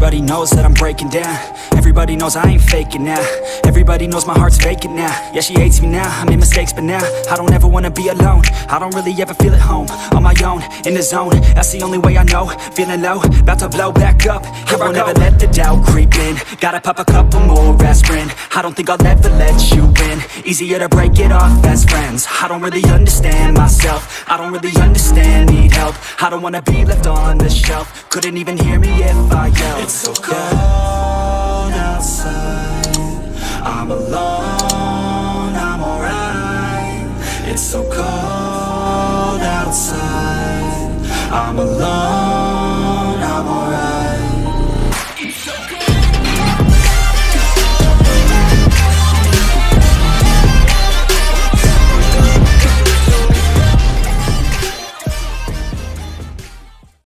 Everybody knows that I'm breaking down. Everybody knows I ain't faking now. Everybody knows my heart's vacant now. Yeah, she hates me now, I made mistakes but now I don't ever wanna be alone. I don't really ever feel at home. On my own, in the zone, that's the only way I know. Feeling low, about to blow back up. Here I won't ever let the doubt creep in. Gotta pop a couple more aspirin. I don't think I'll ever let you in. Easier to break it off best friends. I don't really understand myself. I don't really understand, need help. I don't wanna be left on the shelf. Couldn't even hear me if I yelled. It's so cold outside, I'm alone, I'm alright. It's so cold outside, I'm alone.